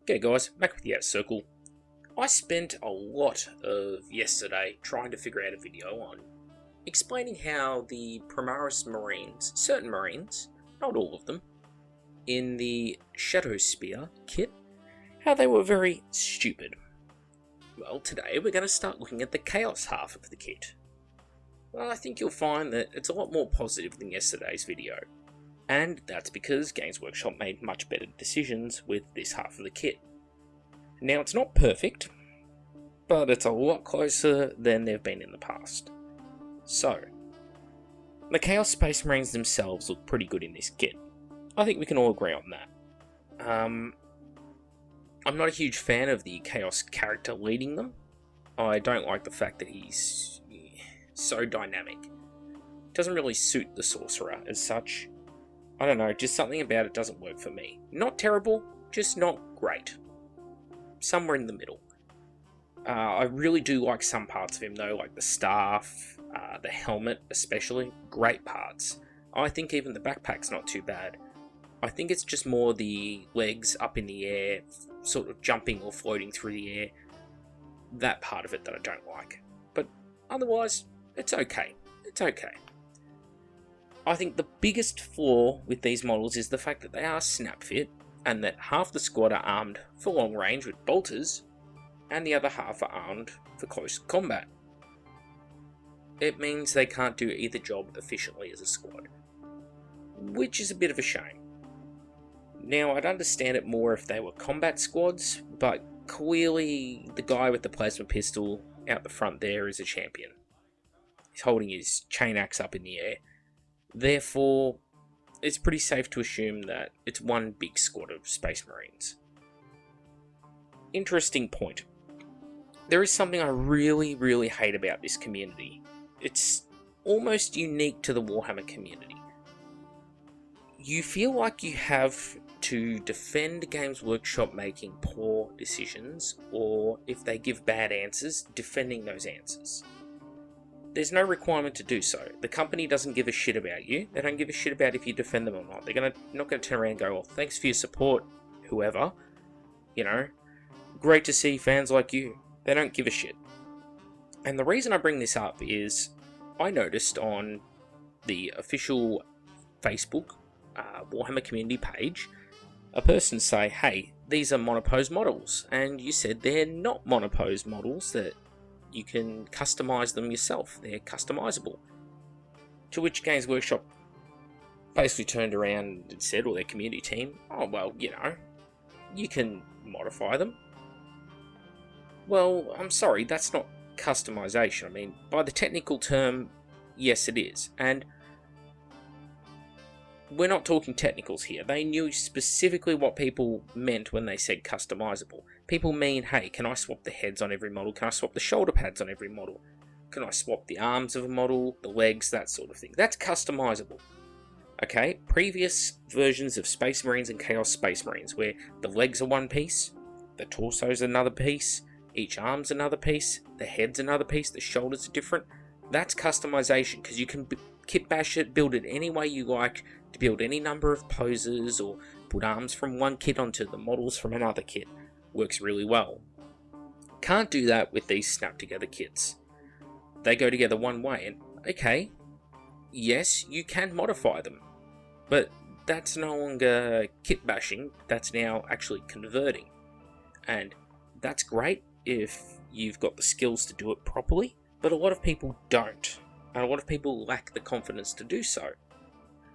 G'day guys, back with the Outer Circle. I spent a lot of yesterday trying to figure out a video on explaining how the Primaris Marines, certain Marines, not all of them, in the Shadowspear kit, how they were very stupid. Well, today we're going to start looking at the Chaos half of the kit. Well, I think you'll find that it's a lot more positive than yesterday's video. And that's because Games Workshop made much better decisions with this half of the kit. Now, it's not perfect, but it's a lot closer than they've been in the past. So, the Chaos Space Marines themselves look pretty good in this kit. I think we can all agree on that. I'm not a huge fan of the Chaos character leading them. I don't like the fact that he's so dynamic. Doesn't really suit the Sorcerer as such. I don't know, just something about it doesn't work for me. Not terrible, just not great. Somewhere in the middle. I really do like some parts of him though, like the staff, the helmet especially, great parts. I think even the backpack's not too bad. I think it's just more the legs up in the air, sort of jumping or floating through the air, that part of it that I don't like. But otherwise, it's okay. It's okay. I think the biggest flaw with these models is the fact that they are snap fit, and that half the squad are armed for long range with bolters, and the other half are armed for close combat. It means they can't do either job efficiently as a squad, which is a bit of a shame. Now, I'd understand it more if they were combat squads, but clearly the guy with the plasma pistol out the front there is a champion. He's holding his chain axe up in the air. Therefore, it's pretty safe to assume that it's one big squad of Space Marines. Interesting point. There is something I really hate about this community. It's almost unique to the Warhammer community. You feel like you have to defend Games Workshop making poor decisions, or if they give bad answers, defending those answers. There's no requirement to do so. The company doesn't give a shit about you. They don't give a shit about if you defend them or not. They're not going to turn around and go, well, thanks for your support, whoever. You know, great to see fans like you. They don't give a shit. And the reason I bring this up is I noticed on the official Facebook Warhammer community page, a person say, hey, these are monopose models. And you said they're not monopose models, that you can customize them yourself. They're customizable. To which Games Workshop basically turned around and said, or their community team, oh, well, you know, you can modify them. Well, I'm sorry, that's not customization. I mean, by the technical term, yes, it is. And we're not talking technicals here. They knew specifically what people meant when they said customizable. People mean, hey, can I swap the heads on every model? Can I swap the shoulder pads on every model? Can I swap the arms of a model, the legs, that sort of thing? That's customizable. Okay, previous versions of Space Marines and Chaos Space Marines, where the legs are one piece, the torso's another piece, each arm's another piece, the head's another piece, the shoulders are different. That's customization, because you can kit bash it, build it any way you like, to build any number of poses, or put arms from one kit onto the models from another kit. Works really well. Can't do that with these snap together kits. They go together one way, and okay, yes, you can modify them, but that's no longer kit bashing, that's now actually converting. And that's great if you've got the skills to do it properly, but a lot of people don't, and a lot of people lack the confidence to do so.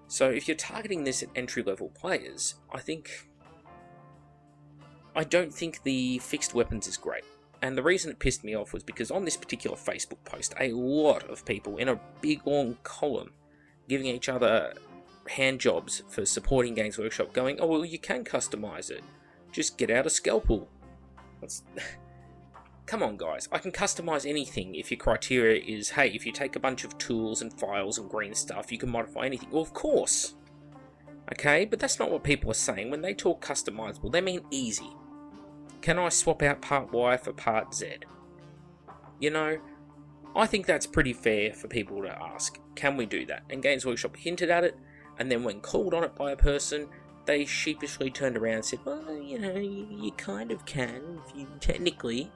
So if you're targeting this at entry-level players, I don't think the fixed weapons is great. And the reason it pissed me off was because on this particular Facebook post, a lot of people in a big long column giving each other hand jobs for supporting Games Workshop, going, oh, well, you can customize it. Just get out a scalpel. Come on, guys. I can customize anything if your criteria is, hey, if you take a bunch of tools and files and green stuff, you can modify anything. Well, of course. Okay, but that's not what people are saying. When they talk customizable, they mean easy. Can I swap out part Y for part Z? You know, I think that's pretty fair for people to ask, can we do that? And Games Workshop hinted at it, and then when called on it by a person, they sheepishly turned around and said, well, you know, you kind of can, if you technically...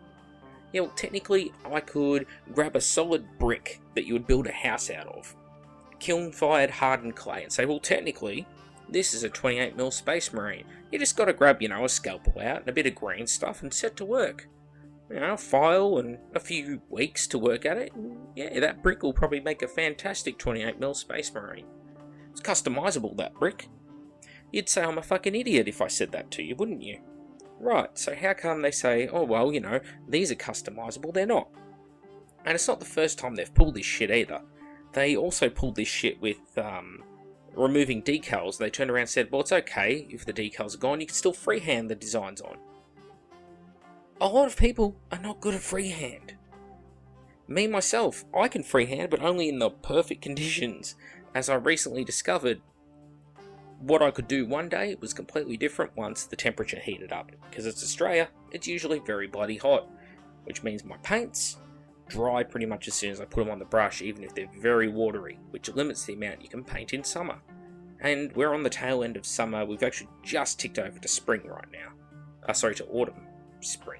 Yeah, well, technically, I could grab a solid brick that you would build a house out of, kiln-fired hardened clay, and say, well, technically, this is a 28mm Space Marine. You just got to grab, you know, a scalpel out and a bit of green stuff and set to work. You know, a file and a few weeks to work at it, and yeah, that brick will probably make a fantastic 28mm Space Marine. It's customizable, that brick. You'd say I'm a fucking idiot if I said that to you, wouldn't you? Right, so how come they say, oh well, you know, these are customizable? They're not. And it's not the first time they've pulled this shit either. They also pulled this shit with removing decals. They turned around and said, well, it's okay if the decals are gone, you can still freehand the designs on. A lot of people are not good at freehand. Me, myself, I can freehand, but only in the perfect conditions. As I recently discovered, what I could do one day was completely different once the temperature heated up. Because it's Australia, it's usually very bloody hot, which means my paints dry pretty much as soon as I put them on the brush, even if they're very watery, which limits the amount you can paint in summer. And we're on the tail end of summer. We've actually just ticked over to spring right now. Sorry, to autumn. Spring.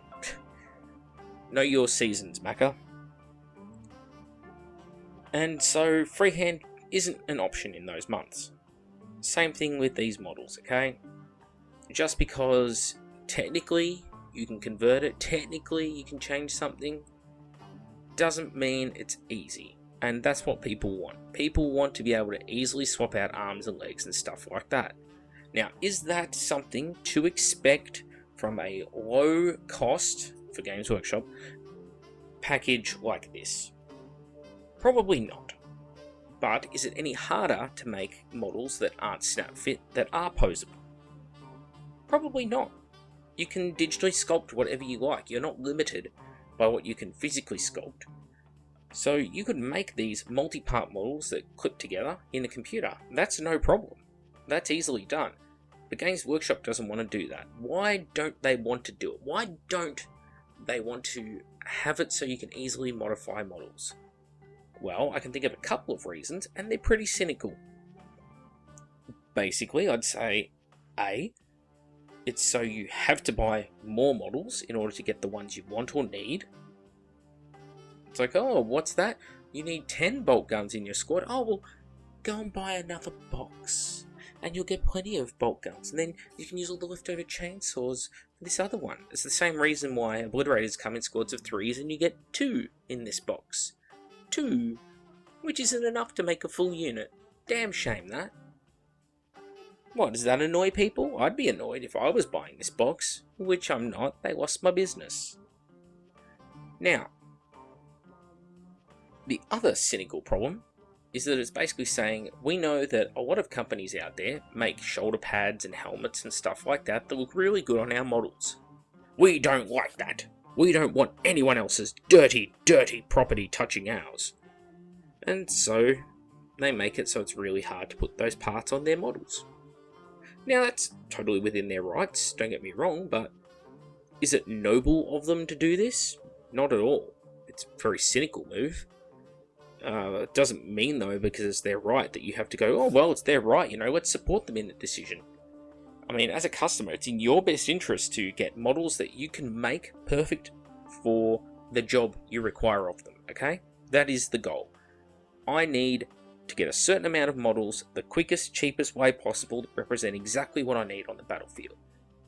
Know your seasons, Macca. And so freehand isn't an option in those months. Same thing with these models, okay? Just because technically you can convert it, technically you can change something, doesn't mean it's easy. And that's what people want. People want to be able to easily swap out arms and legs and stuff like that. Now, is that something to expect from a low cost, for Games Workshop, package like this? Probably not. But is it any harder to make models that aren't snap fit, that are posable? Probably not. You can digitally sculpt whatever you like. You're not limited by what you can physically sculpt. So you could make these multi-part models that clip together in a computer. That's no problem. That's easily done. But Games Workshop doesn't want to do that. Why don't they want to do it? Why don't they want to have it so you can easily modify models? Well, I can think of a couple of reasons, and they're pretty cynical. Basically, I'd say, A, it's so you have to buy more models in order to get the ones you want or need. It's like, oh, what's that? You need 10 bolt guns in your squad? Oh, well, go and buy another box, and you'll get plenty of bolt guns, and then you can use all the leftover chainsaws for this other one. It's the same reason why Obliterators come in squads of 3s, and you get 2 in this box. 2, which isn't enough to make a full unit. Damn shame, that. What, does that annoy people? I'd be annoyed if I was buying this box, which I'm not. They lost my business. Now, the other cynical problem is that it's basically saying, we know that a lot of companies out there make shoulder pads and helmets and stuff like that that look really good on our models. We don't like that. We don't want anyone else's dirty, dirty property touching ours. And so they make it so it's really hard to put those parts on their models. Now that's totally within their rights, don't get me wrong, but is it noble of them to do this? Not at all. It's a very cynical move. It doesn't mean, though, because it's their right, that you have to go, oh, well, it's their right, you know, let's support them in the decision. I mean, as a customer, it's in your best interest to get models that you can make perfect for the job you require of them, okay? That is the goal. I need to get a certain amount of models the quickest, cheapest way possible to represent exactly what I need on the battlefield.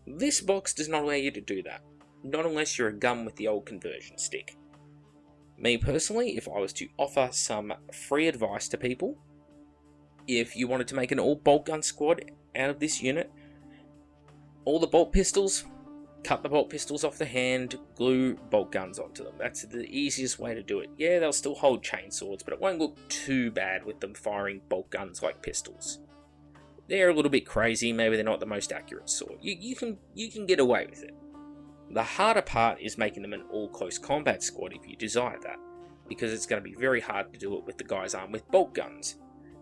This box does not allow you to do that, not unless you're a gun with the old conversion stick. Me personally, if I was to offer some free advice to people, if you wanted to make an all bolt gun squad out of this unit, all the bolt pistols, cut the bolt pistols off the hand, glue bolt guns onto them. That's the easiest way to do it. Yeah, they'll still hold chainswords, but it won't look too bad with them firing bolt guns like pistols. They're a little bit crazy, maybe they're not the most accurate sword. You can get away with it. The harder part is making them an all-close combat squad if you desire that, because it's going to be very hard to do it with the guys armed with bolt guns.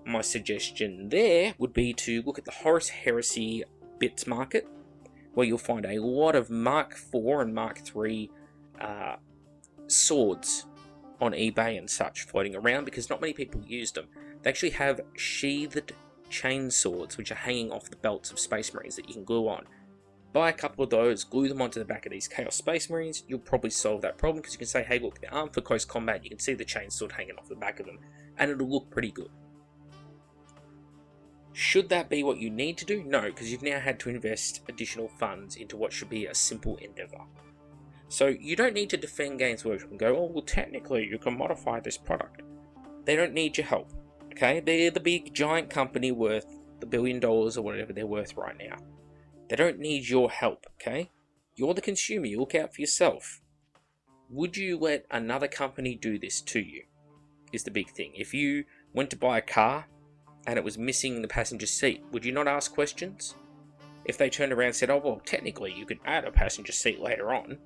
My suggestion there would be to look at the Horus Heresy bits market, where you'll find a lot of Mark IV and Mark III swords on eBay and such floating around, because not many people use them. They actually have sheathed chain swords which are hanging off the belts of Space Marines that you can glue on. Buy a couple of those, glue them onto the back of these Chaos Space Marines, you'll probably solve that problem, because you can say, hey look, they're armed for close combat, you can see the chain sword hanging off the back of them, and it'll look pretty good. Should that be what you need to do? No, because you've now had to invest additional funds into what should be a simple endeavour. So you don't need to defend Games Workshop and go, oh well, technically you can modify this product. They don't need your help, okay? They're the big giant company worth the $1 billion or whatever they're worth right now. They don't need your help, okay? You're the consumer, you look out for yourself. Would you let another company do this to you? Is the big thing. If you went to buy a car and it was missing the passenger seat, would you not ask questions? If they turned around and said, oh well, technically you could add a passenger seat later on.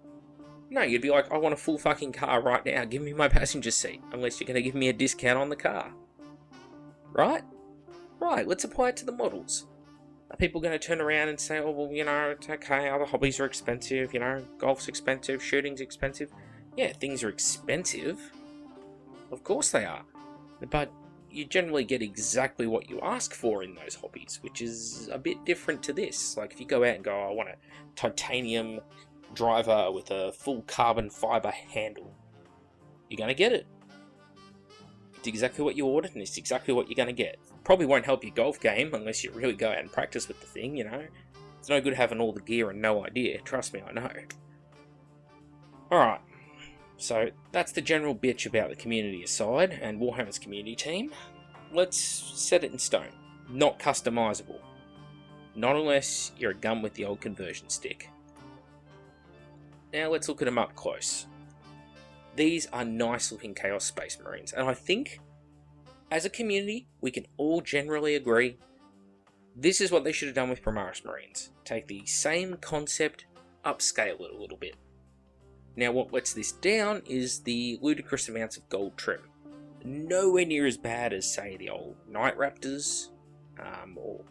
No, you'd be like, I want a full fucking car right now, give me my passenger seat, unless you're going to give me a discount on the car. Right? Right, let's apply it to the models. Are people going to turn around and say, oh well, you know, it's okay, other hobbies are expensive, you know, golf's expensive, shooting's expensive. Yeah, things are expensive. Of course they are. But you generally get exactly what you ask for in those hobbies, which is a bit different to this. Like if you go out and go, I want a titanium driver with a full carbon fibre handle, you're going to get it. It's exactly what you ordered, and it's exactly what you're going to get. Probably won't help your golf game unless you really go out and practice with the thing, you know. It's no good having all the gear and no idea, trust me, I know. Alright, so that's the general bitch about the community aside, and Warhammer's community team. Let's set it in stone. Not customizable. Not unless you're a gun with the old conversion stick. Now let's look at them up close. These are nice looking Chaos Space Marines, and I think, as a community, we can all generally agree this is what they should have done with Primaris Marines. Take the same concept, upscale it a little bit. Now what lets this down is the ludicrous amounts of gold trim. Nowhere near as bad as, say, the old Night Raptors, or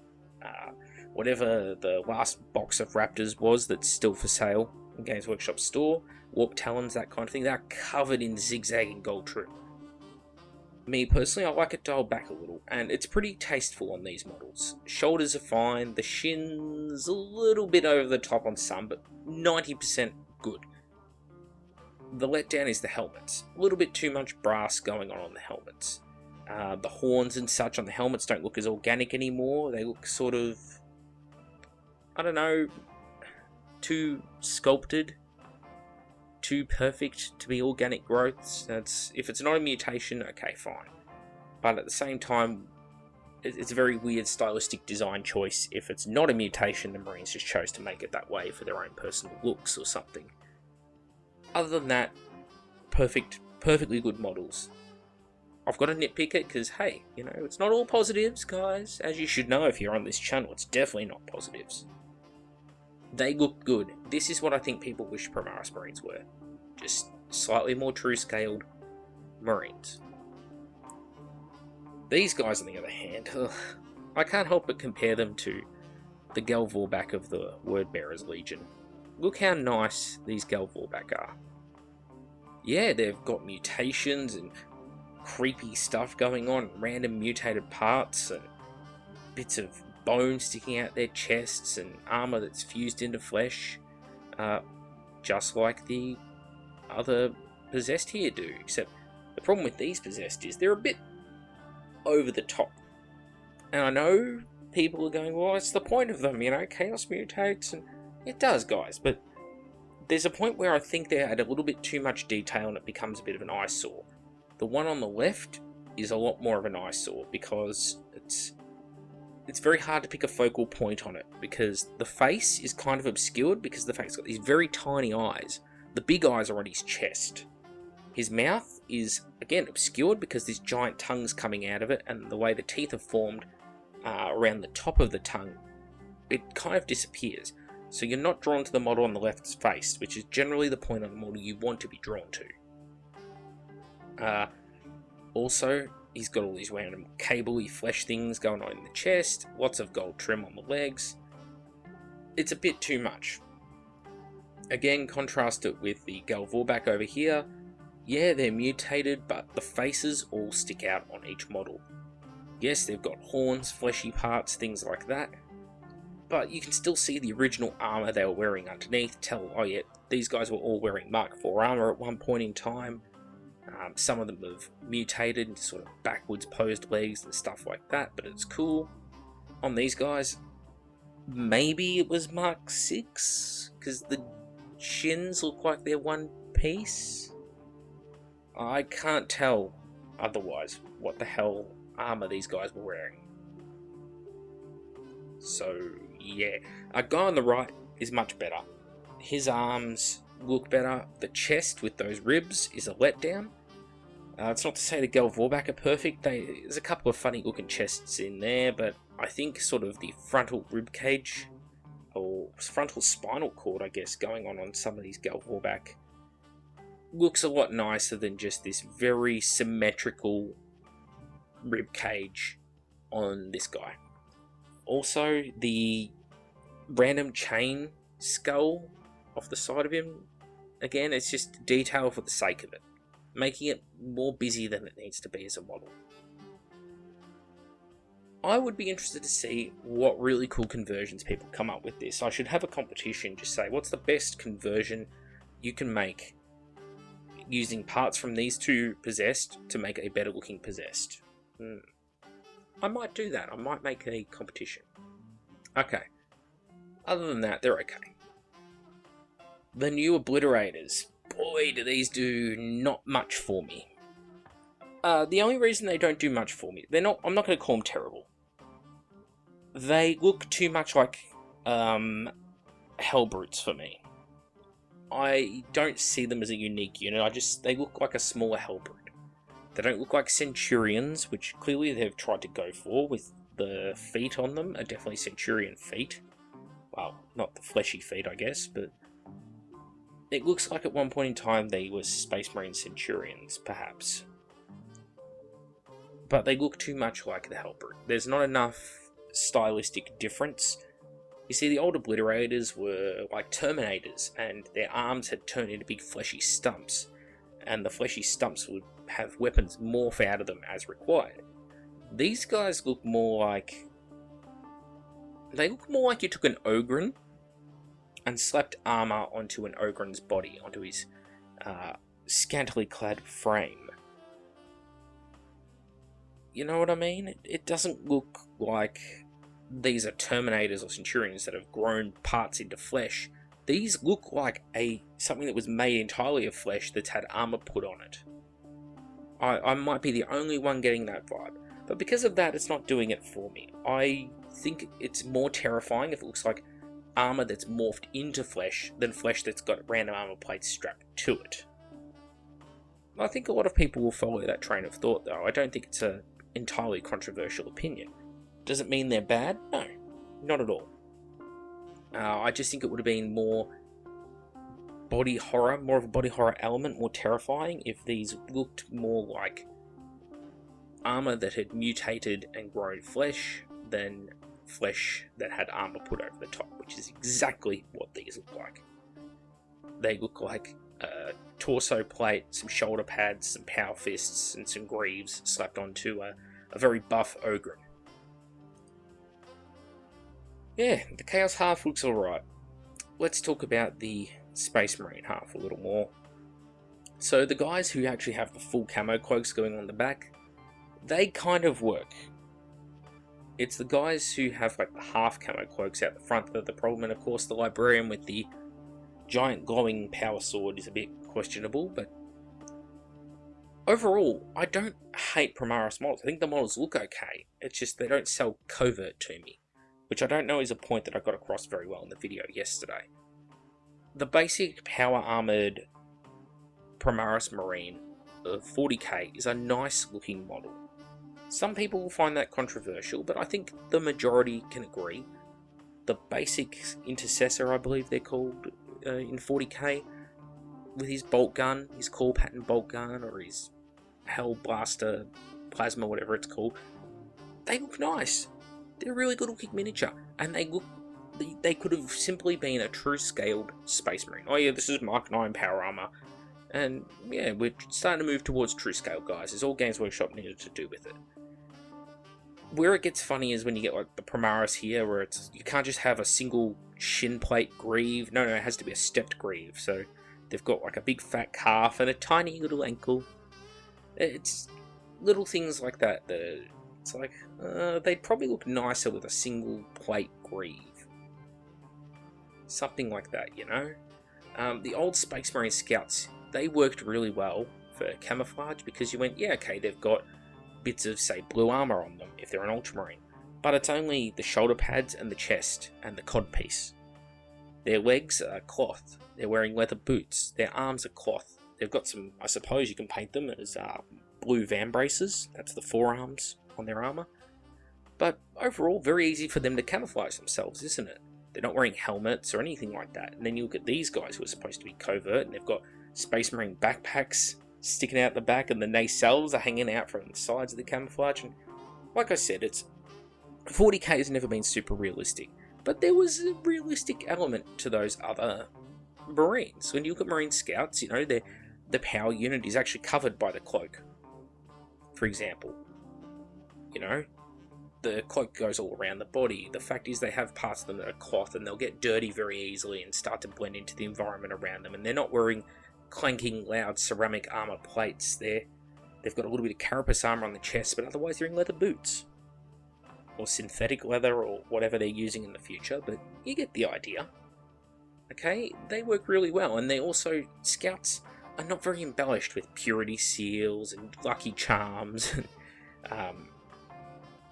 whatever the last box of Raptors was that's still for sale in Games Workshop store. Warp Talons, that kind of thing. They're covered in zigzagging gold trim. Me personally, I like it dialed back a little, and it's pretty tasteful on these models. Shoulders are fine, the shins a little bit over the top on some, but 90% good. The letdown is the helmets. A little bit too much brass going on the helmets. The horns and such on the helmets don't look as organic anymore. They look sort of, I don't know, too sculpted, too perfect to be organic growths. If it's not a mutation, okay, fine. But at the same time, it's a very weird stylistic design choice. If it's not a mutation, the Marines just chose to make it that way for their own personal looks or something. Other than that, perfectly good models. I've got to nitpick it because, hey, you know, it's not all positives, guys. As you should know if you're on this channel, it's definitely not positives. They look good. This is what I think people wish Primaris Marines were. Just slightly more true-scaled Marines. These guys, on the other hand, I can't help but compare them to the Gelvorback of the Wordbearers Legion. Look how nice these Gelvorback are. Yeah, they've got mutations and creepy stuff going on, random mutated parts and bits of bone sticking out their chests and armor that's fused into flesh, just like the other Possessed here do, except the problem with these Possessed is they're a bit over the top. And I know people are going, well, it's the point of them, you know, chaos mutates, and it does, guys, but there's a point where I think they add a little bit too much detail and it becomes a bit of an eyesore. The one on the left is a lot more of an eyesore because it's very hard to pick a focal point on it, because the face is kind of obscured because the face's got these very tiny eyes. The big eyes are on his chest. His mouth is, again, obscured because this giant tongue's coming out of it, and the way the teeth are formed around the top of the tongue, it kind of disappears. So you're not drawn to the model on the left's face, which is generally the point on the model you want to be drawn to. Also, he's got all these random cable-y flesh things going on in the chest, lots of gold trim on the legs. It's a bit too much. Again, contrast it with the Gelvorback over here. Yeah, they're mutated, but the faces all stick out on each model. Yes, they've got horns, fleshy parts, things like that, but you can still see the original armor they were wearing underneath. Tell, oh yeah, these guys were all wearing Mark IV armor at one point in time. Some of them have mutated into sort of backwards posed legs and stuff like that, but it's cool. On these guys, maybe it was Mark VI, because the shins look like they're one piece. I can't tell otherwise what the hell armor these guys were wearing. So yeah, a guy on the right is much better. His arms look better. The chest with those ribs is a letdown. It's not to say the Gelvorback are perfect. There's a couple of funny looking chests in there, but I think sort of the frontal rib cage, or frontal spinal cord, I guess, going on some of these Gelvorback looks a lot nicer than just this very symmetrical rib cage on this guy. Also, the random chain skull off the side of him, again, it's just detail for the sake of it, making it more busy than it needs to be as a model. I would be interested to see what really cool conversions people come up with this. I should have a competition, just say, what's the best conversion you can make using parts from these two Possessed to make a better looking Possessed? I might do that. I might make a competition. Okay. Other than that, they're okay. The new Obliterators. Boy, do these do not much for me. The only reason they don't do much for me, I'm not going to call them terrible. They look too much like Hellbrutes for me. I don't see them as a unique unit. They look like a smaller Hellbrute. They don't look like Centurions, which clearly they've tried to go for, with the feet on them are definitely Centurion feet. Well, not the fleshy feet, I guess, but it looks like at one point in time they were Space Marine Centurions, perhaps. But they look too much like the Hellbrute. There's not enough stylistic difference. You see, the old Obliterators were like Terminators, and their arms had turned into big fleshy stumps, and the fleshy stumps would have weapons morph out of them as required. These guys look more like... They look more like you took an Ogryn and slapped armor onto an Ogryn's body, onto his scantily clad frame. You know what I mean? It doesn't look like these are Terminators or Centurions that have grown parts into flesh. These look like something that was made entirely of flesh that's had armor put on it. I might be the only one getting that vibe, but because of that, it's not doing it for me. I think it's more terrifying if it looks like armor that's morphed into flesh than flesh that's got random armor plates strapped to it. I think a lot of people will follow that train of thought, though. I don't think it's an entirely controversial opinion. Does it mean they're bad? No, not at all. I just think it would have been more of a body horror element, more terrifying if these looked more like armor that had mutated and grown flesh than flesh that had armor put over the top, which is exactly what these look like. They look like a torso plate, some shoulder pads, some power fists, and some greaves slapped onto a very buff Ogryn. Yeah, the Chaos half looks alright. Let's talk about the Space Marine half a little more. So the guys who actually have the full camo cloaks going on the back, they kind of work. It's the guys who have like the half camo cloaks out the front that are the problem, and of course the Librarian with the giant glowing power sword is a bit questionable, but overall, I don't hate Primaris models. I think the models look okay, it's just they don't sell covert to me, which I don't know is a point that I got across very well in the video yesterday. The basic power armoured Primaris Marine of 40k is a nice looking model. Some people will find that controversial, but I think the majority can agree. The basic Intercessor, I believe they're called, in 40k, with his bolt gun, his core pattern bolt gun, or his Hell Blaster Plasma, whatever it's called, they look nice. They're a really good looking miniature, and they could have simply been a true scaled Space Marine. Oh yeah, this is Mark 9 power armor, and yeah, we're starting to move towards true scale, guys. It's all Games Workshop needed to do with it. where it gets funny is when you get like the Primaris here, where you can't just have a single shin plate greave. No, it has to be a stepped greave. So they've got like a big fat calf and a tiny little ankle. It's little things like that that it's like they'd probably look nicer with a single plate greave. Something like that, you know. The old Space Marine Scouts, they worked really well for camouflage because you went, yeah, okay, they've got bits of, say, blue armor on them if they're an Ultramarine, but it's only the shoulder pads and the chest and the codpiece. Their legs are cloth. They're wearing leather boots. Their arms are cloth. They've got some, I suppose you can paint them as blue vambraces. That's the forearms on their armor. But overall, very easy for them to camouflage themselves, isn't it? They're not wearing helmets or anything like that. And then you look at these guys who are supposed to be covert, and they've got Space Marine backpacks sticking out the back, and the nacelles are hanging out from the sides of the camouflage. And like I said, 40k has never been super realistic, but there was a realistic element to those other Marines. When you look at Marine Scouts, you know, the power unit is actually covered by the cloak, for example. You know, the cloak goes all around the body. The fact is they have parts of them that are cloth, and they'll get dirty very easily and start to blend into the environment around them, and they're not wearing clanking, loud ceramic armor plates. They've got a little bit of carapace armor on the chest, but otherwise they're in leather boots. Or synthetic leather, or whatever they're using in the future, but you get the idea. Okay, they work really well, and they also, Scouts are not very embellished with purity seals and lucky charms, and,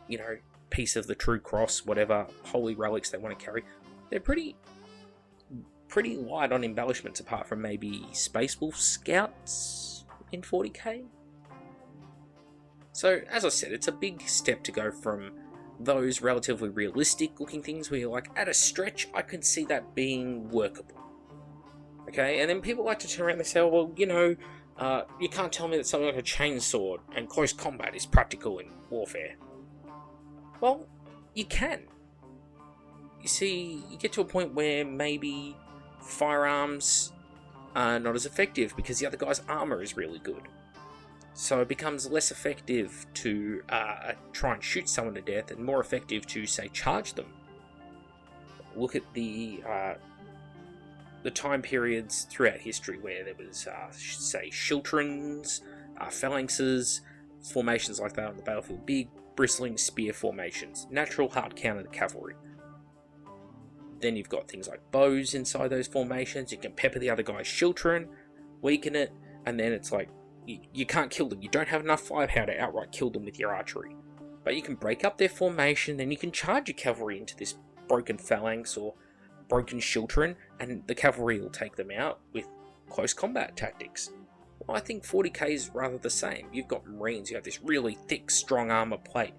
you know, piece of the true cross, whatever holy relics they want to carry. They're pretty light on embellishments, apart from maybe Space Wolf Scouts in 40k. So, as I said, it's a big step to go from those relatively realistic looking things where you're like, at a stretch, I can see that being workable. Okay, and then people like to turn around and say, well, you know, you can't tell me that something like a chainsword and close combat is practical in warfare. Well, you can. You see, you get to a point where maybe firearms are not as effective because the other guy's armor is really good. So it becomes less effective to try and shoot someone to death, and more effective to, say, charge them. Look at the time periods throughout history where there was, say, Shiltrons, phalanxes, formations like that on the battlefield. Big, bristling spear formations. Natural hard counter to cavalry. Then you've got things like bows inside those formations. You can pepper the other guy's Shiltron, weaken it, and then it's like, you can't kill them. You don't have enough firepower to outright kill them with your archery. But you can break up their formation, then you can charge your cavalry into this broken phalanx or broken Shiltron, and the cavalry will take them out with close combat tactics. Well, I think 40k is rather the same. You've got Marines, you have this really thick, strong armor plate,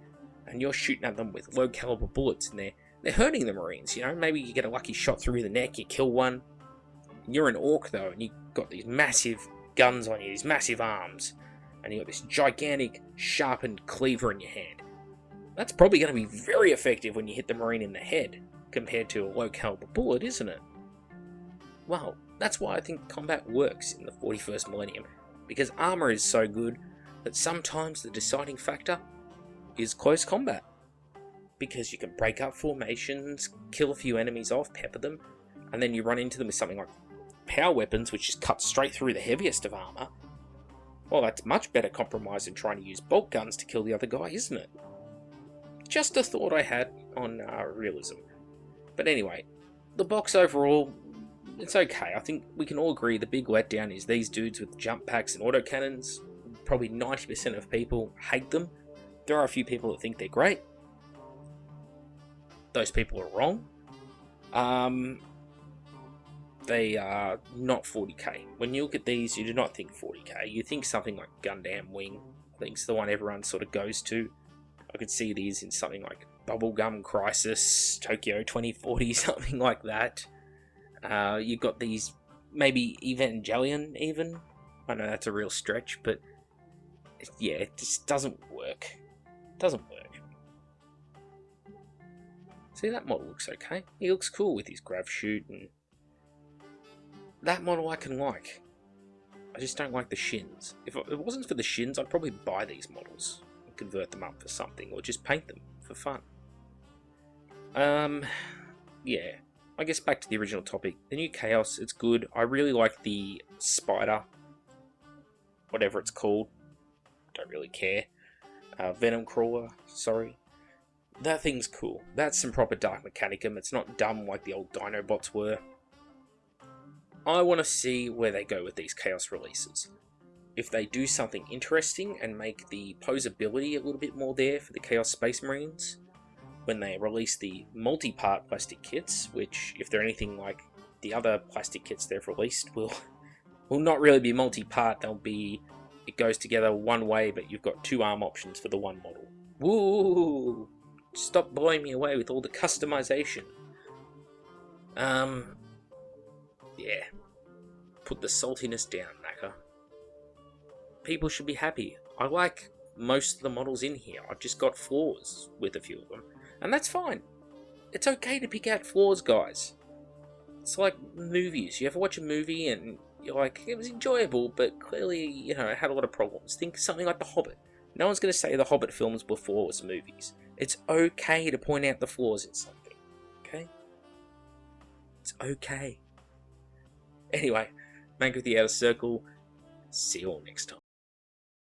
and you're shooting at them with low caliber bullets, and they're hurting the Marines, you know? Maybe you get a lucky shot through the neck, you kill one. You're an orc though, and you've got these massive guns on you, these massive arms, and you've got this gigantic, sharpened cleaver in your hand. That's probably going to be very effective when you hit the Marine in the head, compared to a low caliber bullet, isn't it? Well, that's why I think combat works in the 41st millennium, because armor is so good that sometimes the deciding factor is close combat. Because you can break up formations, kill a few enemies off, pepper them, and then you run into them with something like power weapons, which just cut straight through the heaviest of armor. Well, that's much better compromise than trying to use bolt guns to kill the other guy, isn't it? Just a thought I had on realism. But anyway, the box overall, it's okay. I think we can all agree the big letdown is these dudes with jump packs and autocannons. Probably 90% of people hate them. There are a few people that think they're great. Those people are wrong. They are not 40k. When you look at these, you do not think 40k. You think something like Gundam Wing. I think it's the one everyone sort of goes to. I could see these in something like Bubblegum Crisis, Tokyo 2040, something like that. You've got these, maybe Evangelion even. I know that's a real stretch, but yeah, it just doesn't work. It doesn't work. See, that model looks okay. He looks cool with his grav chute, and that model I can like. I just don't like the shins. If it wasn't for the shins, I'd probably buy these models. convert them up for something, or just paint them for fun. Yeah, I guess back to the original topic. The new Chaos, it's good. I really like the spider, whatever it's called. Don't really care. Venom Crawler, sorry. That thing's cool. That's some proper Dark Mechanicum. It's not dumb like the old Dinobots were. I want to see where they go with these Chaos releases. If they do something interesting and make the posability a little bit more there for the Chaos Space Marines, when they release the multi-part plastic kits, which, if they're anything like the other plastic kits they've released, will not really be multi-part. They'll be, it goes together one way, but you've got two arm options for the one model. Woo! Stop blowing me away with all the customization. Yeah. Put the saltiness down, Naka. People should be happy. I like most of the models in here. I've just got flaws with a few of them. And that's fine. It's okay to pick out flaws, guys. It's like movies. You ever watch a movie and you're like, it was enjoyable, but clearly, you know, it had a lot of problems. Think something like The Hobbit. No one's going to say The Hobbit films were flawless movies. It's okay to point out the flaws in something. Okay? It's okay. Anyway, Mank with the Outer Circle. See you all next time.